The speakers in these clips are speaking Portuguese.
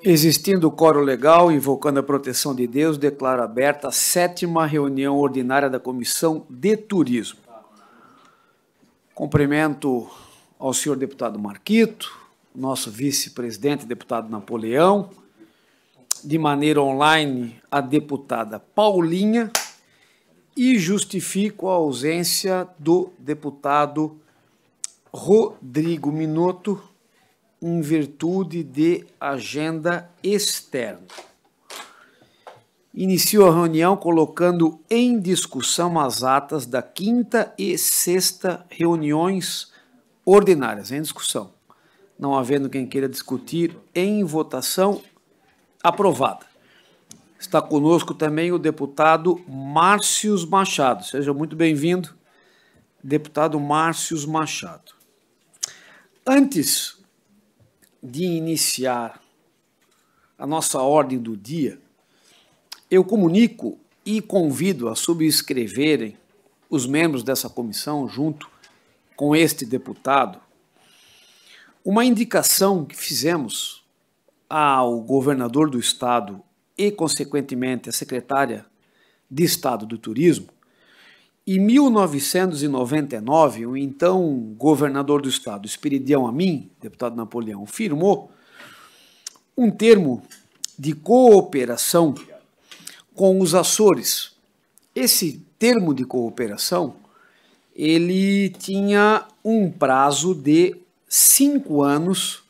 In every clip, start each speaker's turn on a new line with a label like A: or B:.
A: Existindo o quórum legal, invocando a proteção de Deus, declaro aberta a 7ª reunião ordinária da Comissão de Turismo. Cumprimento ao senhor deputado Marquito, nosso vice-presidente, deputado Napoleão, de maneira online a deputada Paulinha, e justifico a ausência do deputado Rodrigo Minotto, em virtude de agenda externa. Inicio a reunião colocando em discussão as atas da 5ª e 6ª reuniões ordinárias. Em discussão. Não havendo quem queira discutir, em votação, aprovada. Está conosco também o deputado Márcios Machado. Seja muito bem-vindo, deputado Márcios Machado. Antes de iniciar a nossa ordem do dia, eu comunico e convido a subscreverem os membros dessa comissão, junto com este deputado, uma indicação que fizemos ao governador do Estado e, consequentemente, à secretária de Estado do Turismo. Em 1999, o então governador do Estado, Esperidião Amin, deputado Napoleão, firmou um termo de cooperação com os Açores. Esse termo de cooperação, ele tinha um prazo de 5 anos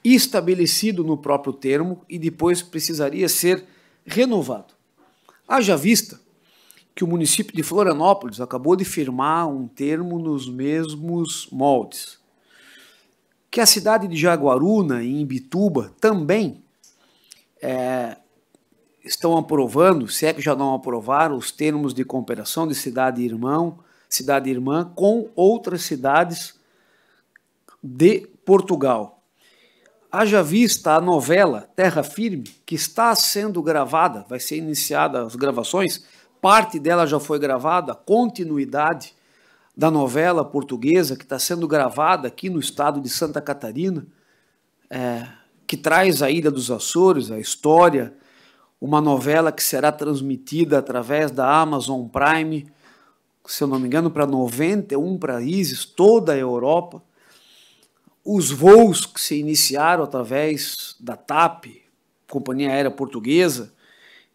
A: estabelecido no próprio termo e depois precisaria ser renovado. Haja vista que o município de Florianópolis acabou de firmar um termo nos mesmos moldes, que a cidade de Jaguaruna e Imbituba também estão aprovando, se é que já não aprovaram, os termos de cooperação de cidade irmã com outras cidades de Portugal. Haja vista a novela Terra Firme, que está sendo gravada, vai ser iniciada as gravações, parte dela já foi gravada, continuidade da novela portuguesa que está sendo gravada aqui no estado de Santa Catarina, que traz a Ilha dos Açores, a história, uma novela que será transmitida através da Amazon Prime, se eu não me engano, para 91 países, toda a Europa. Os voos que se iniciaram através da TAP, Companhia Aérea Portuguesa.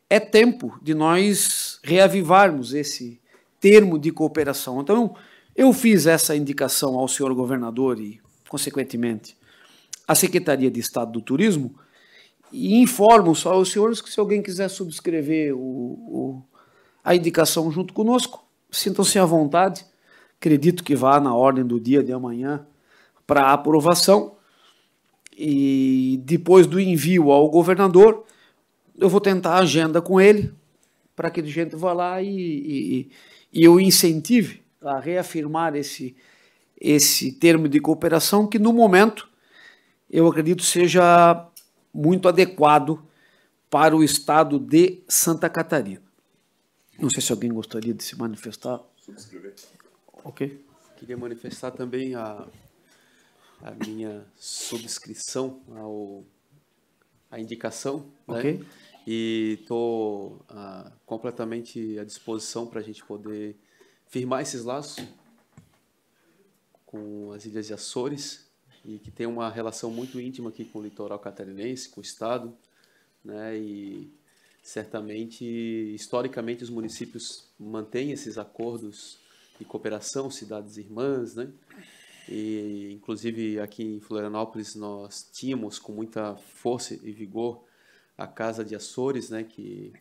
A: É tempo de nós reavivarmos esse termo de cooperação. Então, eu fiz essa indicação ao senhor governador e, consequentemente, à Secretaria de Estado do Turismo e informo só aos senhores que, se alguém quiser subscrever a indicação junto conosco, sintam-se à vontade. Acredito que vá na ordem do dia de amanhã para aprovação, e depois do envio ao governador, eu vou tentar a agenda com ele, para que a gente vá lá e eu incentive a reafirmar esse termo de cooperação, que no momento eu acredito seja muito adequado para o estado de Santa Catarina. Não sei se alguém gostaria de se manifestar.
B: Subscrever.
A: Ok.
C: Queria manifestar também a minha subscrição à indicação,
A: Ok.
C: né? E estou completamente à disposição para a gente poder firmar esses laços com as Ilhas de Açores, e que tem uma relação muito íntima aqui com o litoral catarinense, com o estado, né? E certamente, historicamente, os municípios mantêm esses acordos de cooperação, cidades irmãs, né? E, inclusive, aqui em Florianópolis, nós tínhamos com muita força e vigor a Casa de Açores, né, que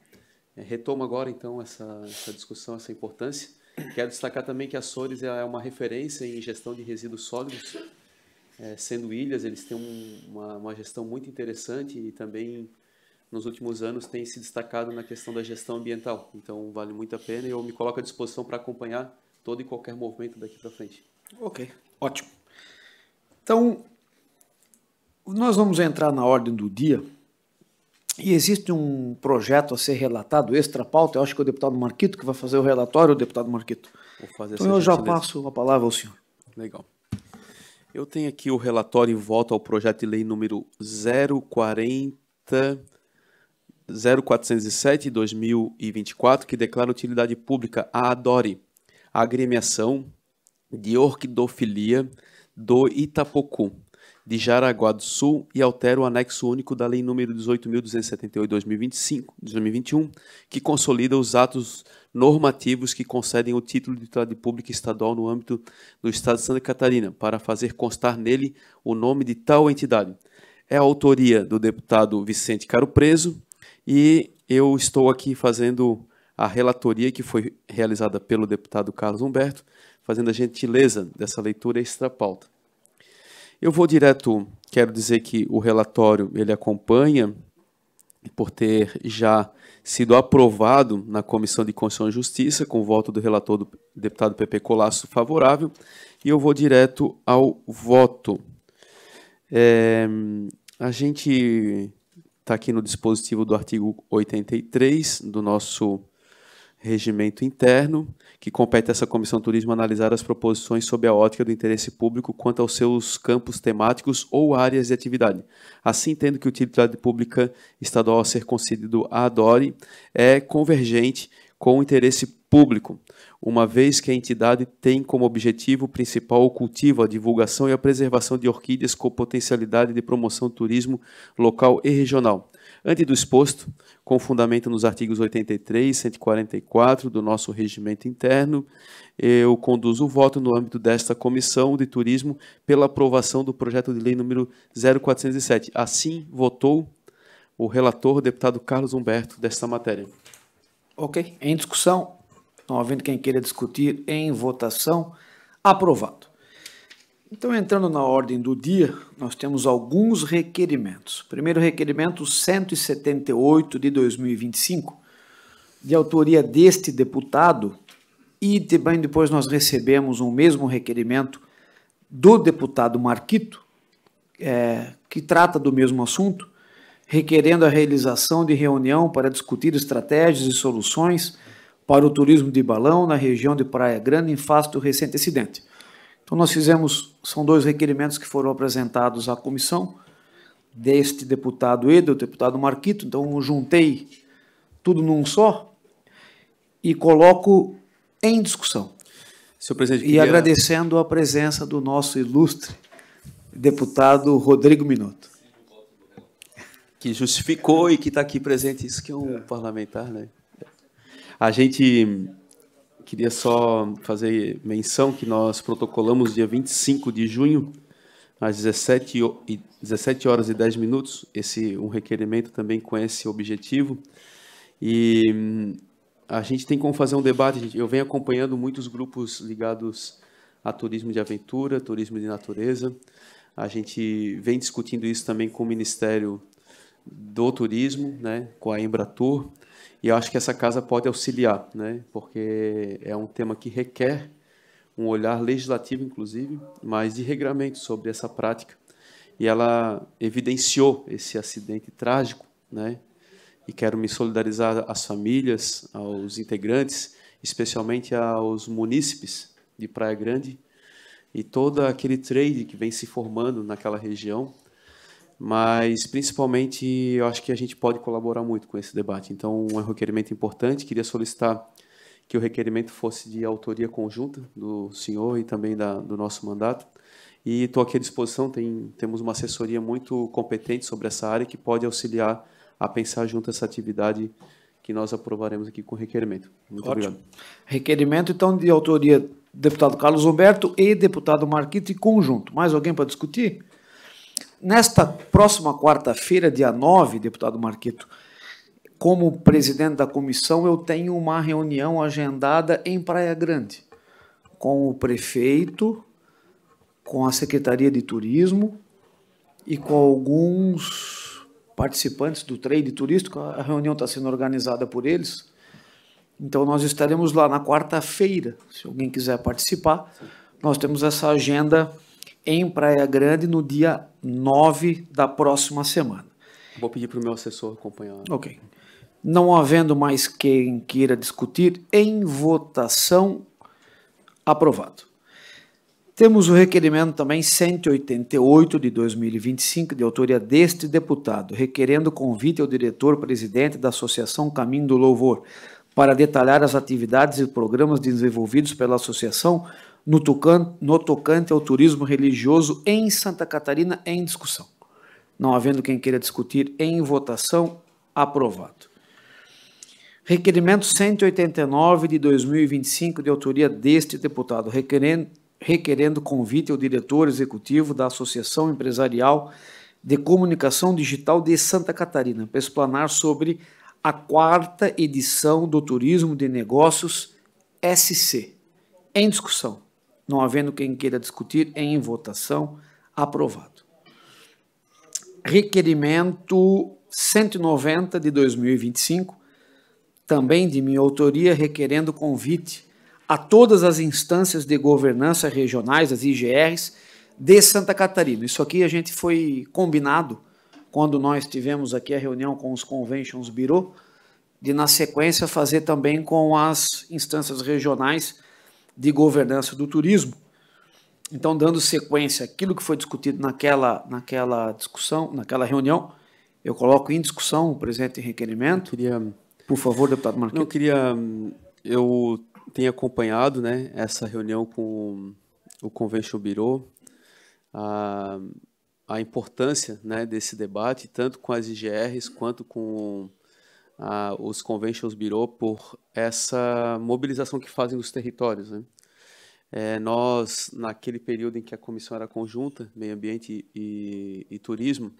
C: retoma agora, então, essa discussão, essa importância. Quero destacar também que Açores é uma referência em gestão de resíduos sólidos, sendo ilhas, eles têm uma gestão muito interessante e também, nos últimos anos, tem se destacado na questão da gestão ambiental. Então, vale muito a pena e eu me coloco à disposição para acompanhar todo e qualquer movimento daqui para frente.
A: Ok, ótimo. Então, nós vamos entrar na ordem do dia e existe um projeto a ser relatado, extra-pauta. Eu acho que é o deputado Marquito que vai fazer o relatório, o deputado Marquito.
C: Vou fazer
A: Então,
C: essa
A: eu já
C: gentileza.
A: passo a palavra ao senhor.
C: Legal. Eu tenho aqui o relatório em volta ao projeto de lei número 040 ata 0407/2024, que declara utilidade pública a ADORE, a agremiação de orquidofilia do Itapocu, de Jaraguá do Sul, e altera o anexo único da Lei nº 18.278/2021, que consolida os atos normativos que concedem o título de utilidade pública estadual no âmbito do Estado de Santa Catarina, para fazer constar nele o nome de tal entidade. É a autoria do deputado Vicente Caro Preso, e eu estou aqui fazendo a relatoria que foi realizada pelo deputado Carlos Humberto, fazendo a gentileza dessa leitura extra pauta. Eu vou direto, quero dizer que o relatório ele acompanha, por ter já sido aprovado na Comissão de Constituição e Justiça, com o voto do relator, do deputado Pepe Colasso, favorável, e eu vou direto ao voto. A gente está aqui no dispositivo do artigo 83 do nosso regimento interno, que compete a essa Comissão Turismo analisar as proposições sob a ótica do interesse público quanto aos seus campos temáticos ou áreas de atividade. Assim, entendo que a utilidade pública estadual a ser concedido à ADORE é convergente com o interesse público, uma vez que a entidade tem como objetivo principal o cultivo, a divulgação e a preservação de orquídeas com potencialidade de promoção do turismo local e regional. Ante do exposto, com fundamento nos artigos 83 e 144 do nosso regimento interno, eu conduzo o voto no âmbito desta Comissão de Turismo pela aprovação do projeto de lei número 0407. Assim, votou o relator, o deputado Carlos Humberto, desta matéria.
A: Ok. Em discussão, não havendo quem queira discutir, em votação, aprovado. Então, entrando na ordem do dia, nós temos alguns requerimentos. Primeiro requerimento 178 de 2025, de autoria deste deputado, e também depois nós recebemos um mesmo requerimento do deputado Marquito, que trata do mesmo assunto, requerendo a realização de reunião para discutir estratégias e soluções para o turismo de balão na região de Praia Grande em face do recente acidente. Então, nós são dois requerimentos que foram apresentados à comissão, deste deputado e do deputado Marquito, então eu juntei tudo num só e coloco em discussão.
C: Senhor presidente,
A: e agradecendo a presença do nosso ilustre deputado Rodrigo Minotto.
C: Que justificou e que está aqui presente, isso que é um parlamentar, né? A gente queria só fazer menção que nós protocolamos dia 25 de junho, às 17 horas e 10 minutos, um requerimento também com esse objetivo. E a gente tem como fazer um debate, eu venho acompanhando muitos grupos ligados a turismo de aventura, turismo de natureza. A gente vem discutindo isso também com o Ministério do Turismo, né, com a Embratur, e eu acho que essa casa pode auxiliar, né, porque é um tema que requer um olhar legislativo, inclusive, mas de regramento sobre essa prática. E ela evidenciou esse acidente trágico, né, e quero me solidarizar às famílias, aos integrantes, especialmente aos munícipes de Praia Grande e todo aquele trade que vem se formando naquela região, mas principalmente eu acho que a gente pode colaborar muito com esse debate. Então, um requerimento importante, queria solicitar que o requerimento fosse de autoria conjunta do senhor e também do nosso mandato, e estou aqui à disposição, temos uma assessoria muito competente sobre essa área que pode auxiliar a pensar junto essa atividade que nós aprovaremos aqui com o requerimento. Muito obrigado.
A: Requerimento, então, de autoria do deputado Carlos Humberto e deputado Marquito em conjunto. Mais alguém para discutir? Nesta próxima quarta-feira, dia 9, deputado Marquito, como presidente da comissão, eu tenho uma reunião agendada em Praia Grande, com o prefeito, com a Secretaria de Turismo e com alguns participantes do trade turístico. A reunião está sendo organizada por eles. Então, nós estaremos lá na quarta-feira, se alguém quiser participar. Nós temos essa agenda em Praia Grande no dia 9 da próxima semana.
C: Vou pedir para o meu assessor acompanhar.
A: Ok. Não havendo mais quem queira discutir, em votação, aprovado. Temos o requerimento também 188 de 2025, de autoria deste deputado, requerendo convite ao diretor-presidente da Associação Caminho do Louvor para detalhar as atividades e programas desenvolvidos pela associação no tocante ao turismo religioso em Santa Catarina, em discussão. Não havendo quem queira discutir, em votação, aprovado. Requerimento 189 de 2025, de autoria deste deputado, requerendo convite ao diretor executivo da Associação Empresarial de Comunicação Digital de Santa Catarina para explanar sobre a 4ª edição do Turismo de Negócios SC. Em discussão. Não havendo quem queira discutir, em votação, aprovado. Requerimento 190 de 2025, também de minha autoria, requerendo convite a todas as instâncias de governança regionais, as IGRs, de Santa Catarina. Isso aqui a gente foi combinado quando nós tivemos aqui a reunião com os Conventions Bureau, de na sequência fazer também com as instâncias regionais de governança do turismo. Então, dando sequência àquilo que foi discutido naquela discussão, naquela reunião, eu coloco em discussão o presente requerimento. Por favor, deputado Marquito.
C: Eu tenho acompanhado, né, essa reunião com o Convention Bureau, a importância, né, desse debate, tanto com as IGRs quanto com os Conventions Bureau, por essa mobilização que fazem nos territórios, né? Nós, naquele período em que a comissão era conjunta, Meio Ambiente e Turismo,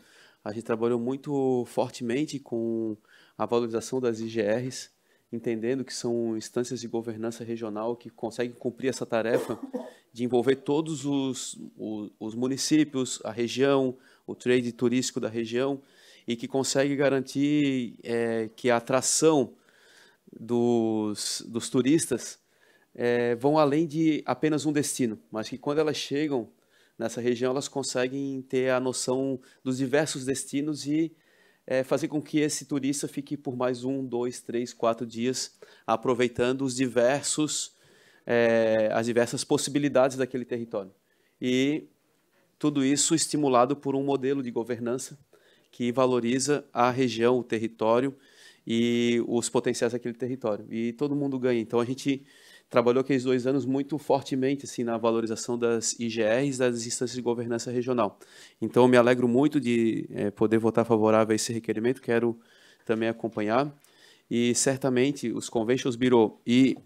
C: a gente trabalhou muito fortemente com a valorização das IGRs, entendendo que são instâncias de governança regional que conseguem cumprir essa tarefa de envolver todos os municípios, a região, o trade turístico da região, e que consegue garantir que a atração dos turistas vão além de apenas um destino, mas que quando elas chegam nessa região, elas conseguem ter a noção dos diversos destinos e fazer com que esse turista fique por mais 1, 2, 3, 4 dias, aproveitando as diversas possibilidades daquele território. E tudo isso estimulado por um modelo de governança que valoriza a região, o território e os potenciais daquele território. E todo mundo ganha. Então, a gente trabalhou aqueles 2 anos muito fortemente assim, na valorização das IGRs, das instâncias de governança regional. Então, eu me alegro muito de poder votar favorável a esse requerimento, quero também acompanhar. E, certamente, os Conventions Bureau e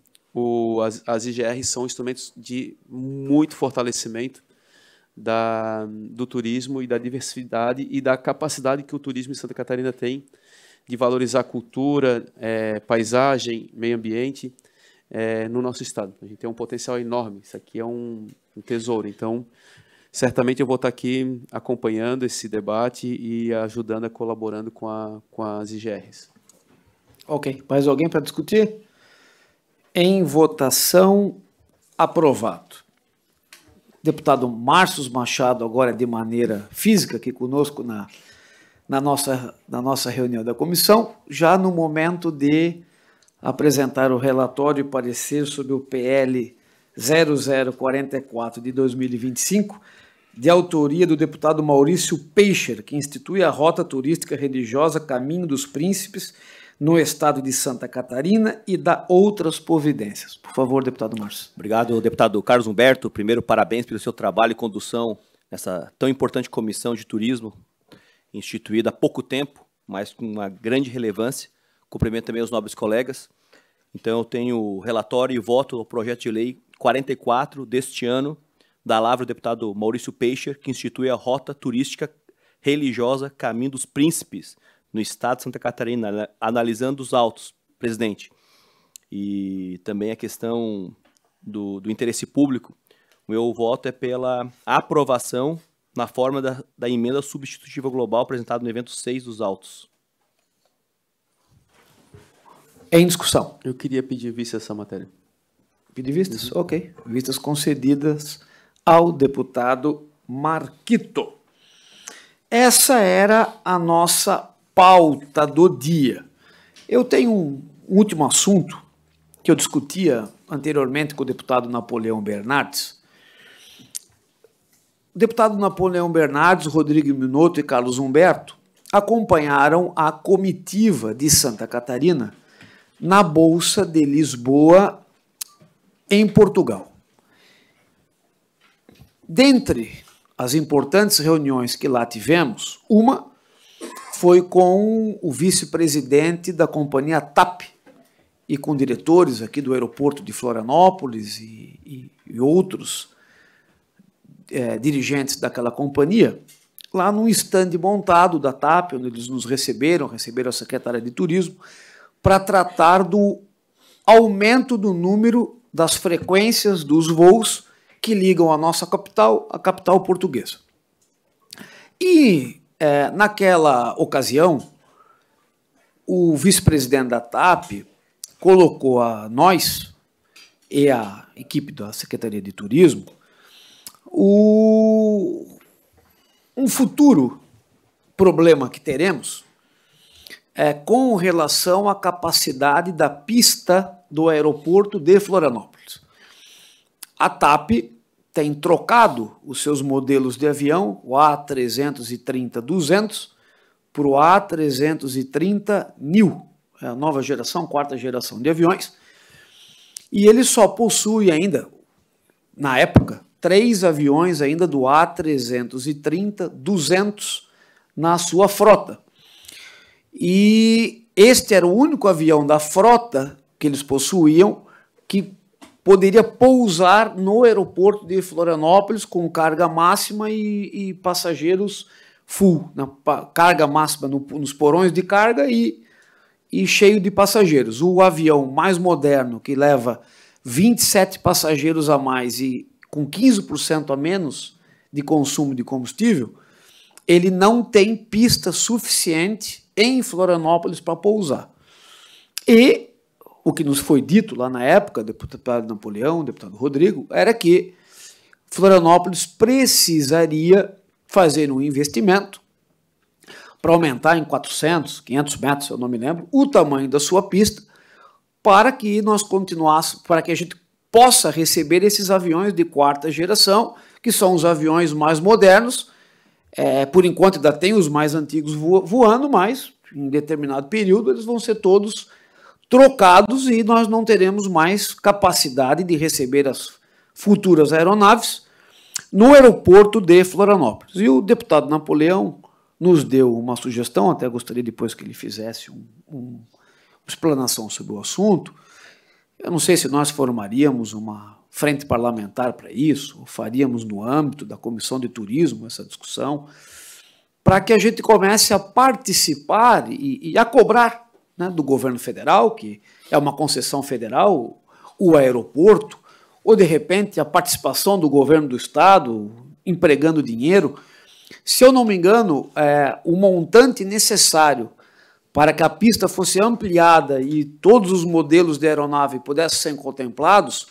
C: as IGRs são instrumentos de muito fortalecimento do turismo e da diversidade e da capacidade que o turismo em Santa Catarina tem de valorizar cultura, paisagem, meio ambiente, no nosso estado. A gente tem um potencial enorme, isso aqui é um tesouro. Então, certamente eu vou estar aqui acompanhando esse debate e ajudando, colaborando com as IGRs.
A: Ok, mais alguém para discutir? Em votação, aprovado. Deputado Márcio Machado, agora de maneira física, aqui conosco na nossa reunião da comissão, já no momento de apresentar o relatório e parecer sobre o PL 0044 de 2025, de autoria do deputado Maurício Peixer, que institui a Rota Turística Religiosa Caminho dos Príncipes no estado de Santa Catarina e dá outras providências. Por favor, deputado Márcio.
B: Obrigado, deputado Carlos Humberto. Primeiro, parabéns pelo seu trabalho e condução nessa tão importante comissão de turismo, instituída há pouco tempo, mas com uma grande relevância. Cumprimento também os nobres colegas. Então, eu tenho o relatório e voto ao projeto de lei 44 deste ano, da lavra do deputado Maurício Peixer, que institui a Rota Turística Religiosa Caminho dos Príncipes, no estado de Santa Catarina, analisando os autos, presidente. E também a questão do interesse público. O meu voto é pela aprovação na forma da emenda substitutiva global apresentada no evento 6 dos autos.
A: Em discussão.
C: Eu queria pedir vista essa matéria.
A: Pedir vistas? Ok. Vistas concedidas ao deputado Marquito. Essa era a nossa pauta do dia. Eu tenho um último assunto que eu discutia anteriormente com o deputado Napoleão Bernardes, o deputado Napoleão Bernardes, Rodrigo Minotto e Carlos Humberto acompanharam a comitiva de Santa Catarina na Bolsa de Lisboa, em Portugal. Dentre as importantes reuniões que lá tivemos, uma foi com o vice-presidente da companhia TAP e com diretores aqui do aeroporto de Florianópolis e outros dirigentes daquela companhia, lá num stand montado da TAP, onde eles nos receberam a secretária de Turismo, para tratar do aumento do número das frequências dos voos que ligam a nossa capital à capital portuguesa. E, naquela ocasião, o vice-presidente da TAP colocou a nós e a equipe da Secretaria de Turismo um futuro problema que teremos com relação à capacidade da pista do aeroporto de Florianópolis. A TAP tem trocado os seus modelos de avião, o A330-200, para o A330neo, a nova geração, quarta geração de aviões, e ele só possui ainda, na época, 3 aviões ainda do A330-200 na sua frota. E este era o único avião da frota que eles possuíam que poderia pousar no aeroporto de Florianópolis com carga máxima e passageiros full, né? Carga máxima nos porões de carga e cheio de passageiros. O avião mais moderno, que leva 27 passageiros a mais e com 15% a menos de consumo de combustível, ele não tem pista suficiente em Florianópolis para pousar. E o que nos foi dito lá na época, deputado Napoleão, deputado Rodrigo, era que Florianópolis precisaria fazer um investimento para aumentar em 400, 500 metros, eu não me lembro, o tamanho da sua pista, para que nós continuássemos, para que a gente possa receber esses aviões de quarta geração, que são os aviões mais modernos. Por enquanto ainda tem os mais antigos voando, mas em determinado período eles vão ser todos trocados e nós não teremos mais capacidade de receber as futuras aeronaves no aeroporto de Florianópolis. E o deputado Napoleão nos deu uma sugestão, até gostaria depois que ele fizesse uma explanação sobre o assunto. Eu não sei se nós formaríamos uma frente parlamentar para isso, ou faríamos no âmbito da Comissão de Turismo essa discussão, para que a gente comece a participar e a cobrar, né, do governo federal, que é uma concessão federal, o aeroporto, ou de repente a participação do governo do estado, empregando dinheiro. Se eu não me engano, o montante necessário para que a pista fosse ampliada e todos os modelos de aeronave pudessem ser contemplados,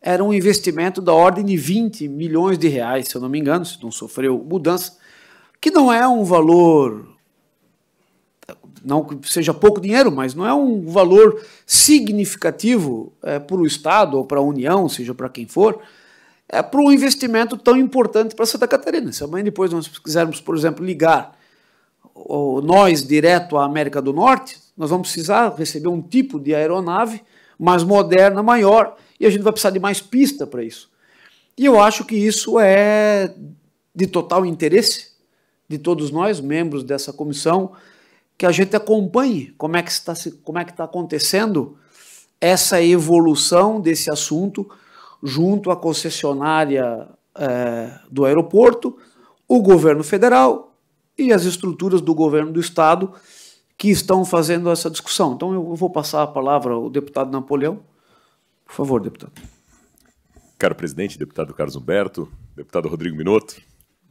A: era um investimento da ordem de 20 milhões de reais, se eu não me engano, se não sofreu mudança, que não é um valor, não que seja pouco dinheiro, mas não é um valor significativo para o Estado ou para a União, seja para quem for, para um investimento tão importante para Santa Catarina. Se amanhã depois nós quisermos, por exemplo, ligar nós direto à América do Norte, nós vamos precisar receber um tipo de aeronave mais moderna, maior, e a gente vai precisar de mais pista para isso. E eu acho que isso é de total interesse de todos nós, membros dessa comissão, que a gente acompanhe como é que está acontecendo essa evolução desse assunto junto à concessionária do aeroporto, o governo federal e as estruturas do governo do estado que estão fazendo essa discussão. Então eu vou passar a palavra ao deputado Napoleão. Por favor, deputado.
D: Caro presidente, deputado Carlos Humberto, deputado Rodrigo Minotto,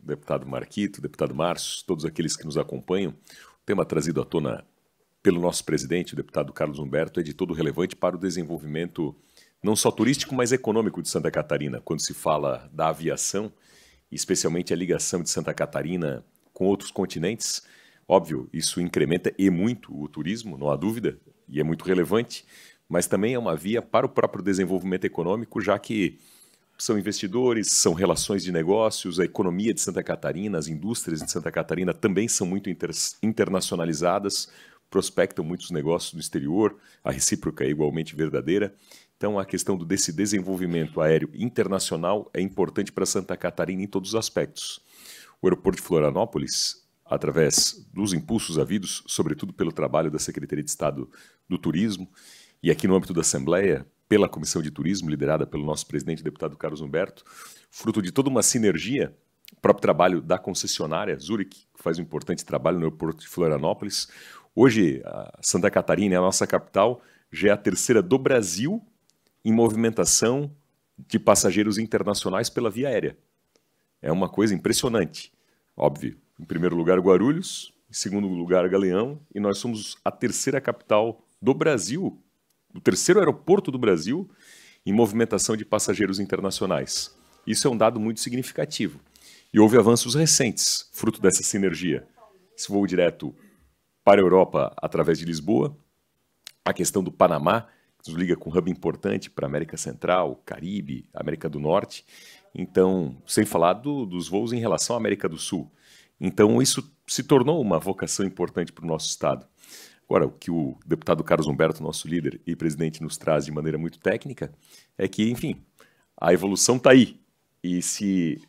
D: deputado Marquito, deputado Márcio, todos aqueles que nos acompanham, o tema trazido à tona pelo nosso presidente, o deputado Carlos Humberto, é de todo relevante para o desenvolvimento não só turístico, mas econômico de Santa Catarina. Quando se fala da aviação, especialmente a ligação de Santa Catarina com outros continentes, óbvio, isso incrementa e muito o turismo, não há dúvida, e é muito relevante, mas também é uma via para o próprio desenvolvimento econômico, já que são investidores, são relações de negócios, a economia de Santa Catarina, as indústrias de Santa Catarina também são muito internacionalizadas, prospectam muitos negócios no exterior, a recíproca é igualmente verdadeira. Então, a questão desse desenvolvimento aéreo internacional é importante para Santa Catarina em todos os aspectos. O aeroporto de Florianópolis, através dos impulsos havidos, sobretudo pelo trabalho da Secretaria de Estado do Turismo, e aqui no âmbito da Assembleia, pela Comissão de Turismo, liderada pelo nosso presidente, deputado Carlos Humberto, fruto de toda uma sinergia, o próprio trabalho da concessionária Zurich, que faz um importante trabalho no aeroporto de Florianópolis. Hoje, a Santa Catarina, a nossa capital, já é a terceira do Brasil em movimentação de passageiros internacionais pela via aérea. É uma coisa impressionante. Óbvio, em primeiro lugar Guarulhos, em segundo lugar Galeão, e nós somos a terceira capital do Brasil, o terceiro aeroporto do Brasil em movimentação de passageiros internacionais. Isso é um dado muito significativo. E houve avanços recentes, fruto dessa sinergia. Esse voo direto para a Europa através de Lisboa, a questão do Panamá, que nos liga com um hub importante para a América Central, Caribe, América do Norte. Então, sem falar dos voos em relação à América do Sul. Então, isso se tornou uma vocação importante para o nosso Estado. Agora, o que o deputado Carlos Humberto, nosso líder e presidente, nos traz de maneira muito técnica é que, enfim, a evolução está aí. E se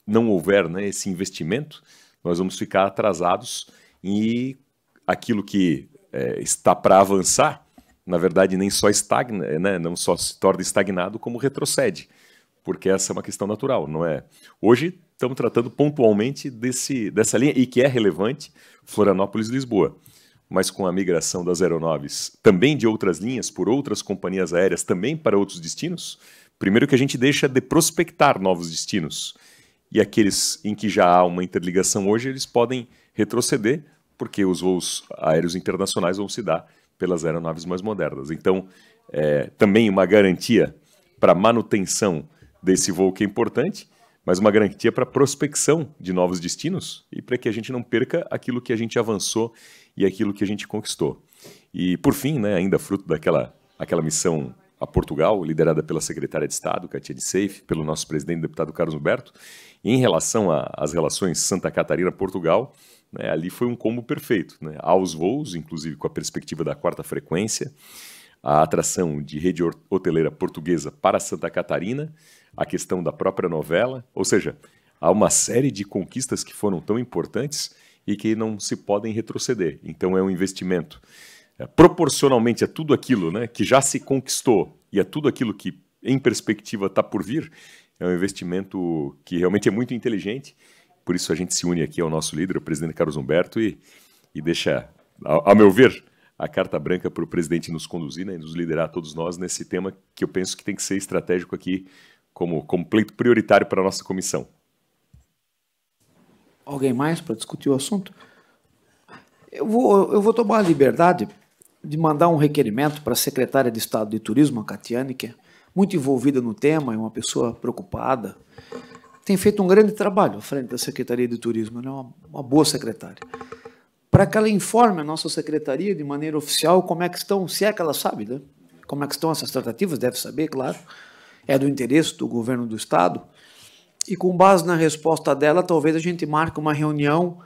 D: não houver, né, esse investimento, nós vamos ficar atrasados e aquilo que está para avançar, na verdade, nem só estagna, né, não só se torna estagnado, como retrocede, porque essa é uma questão natural, não é? Hoje estamos tratando pontualmente dessa linha, e que é relevante, Florianópolis-Lisboa. Mas com a migração das aeronaves também de outras linhas, por outras companhias aéreas, também para outros destinos, primeiro que a gente deixa de prospectar novos destinos. E aqueles em que já há uma interligação hoje, eles podem retroceder, porque os voos aéreos internacionais vão se dar pelas aeronaves mais modernas. Então, também uma garantia para manutenção desse voo que é importante, mas uma garantia para prospecção de novos destinos e para que a gente não perca aquilo que a gente avançou e aquilo que a gente conquistou. E, por fim, né, ainda fruto daquela missão a Portugal, liderada pela secretária de Estado, Katia de Seife, pelo nosso presidente, deputado Carlos Humberto, em relação às relações Santa Catarina-Portugal, né, ali foi um combo perfeito. Né, aos voos, inclusive com a perspectiva da 4ª frequência, a atração de rede hoteleira portuguesa para Santa Catarina, a questão da própria novela, ou seja, há uma série de conquistas que foram tão importantes e que não se podem retroceder. Então é um investimento proporcionalmente a tudo aquilo, né, que já se conquistou e a tudo aquilo que em perspectiva está por vir, é um investimento que realmente é muito inteligente. Por isso a gente se une aqui ao nosso líder, o presidente Carlos Humberto, e deixa, ao meu ver, a carta branca para o presidente nos conduzir, né, e nos liderar todos nós nesse tema que eu penso que tem que ser estratégico aqui como pleito prioritário para a nossa comissão.
A: Alguém mais para discutir o assunto? Eu vou tomar a liberdade de mandar um requerimento para a secretária de Estado de Turismo, a Catiane, que é muito envolvida no tema, é uma pessoa preocupada, tem feito um grande trabalho à frente da Secretaria de Turismo, ela é uma boa secretária, para que ela informe a nossa secretaria de maneira oficial como é que estão, se é que ela sabe, né? Como é que estão essas tratativas, deve saber, claro, é do interesse do governo do Estado, e com base na resposta dela, talvez a gente marque uma reunião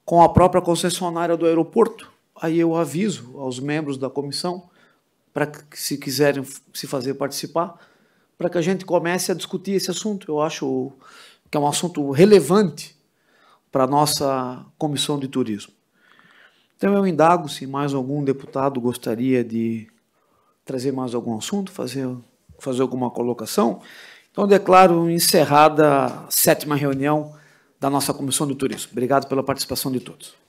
A: com a própria concessionária do aeroporto. Aí eu aviso aos membros da comissão, para que, se quiserem se fazer participar, para que a gente comece a discutir esse assunto. Eu acho que é um assunto relevante para a nossa comissão de turismo. Então eu indago se mais algum deputado gostaria de trazer mais algum assunto, fazer alguma colocação. Então declaro encerrada a 7ª reunião da nossa comissão de turismo. Obrigado pela participação de todos.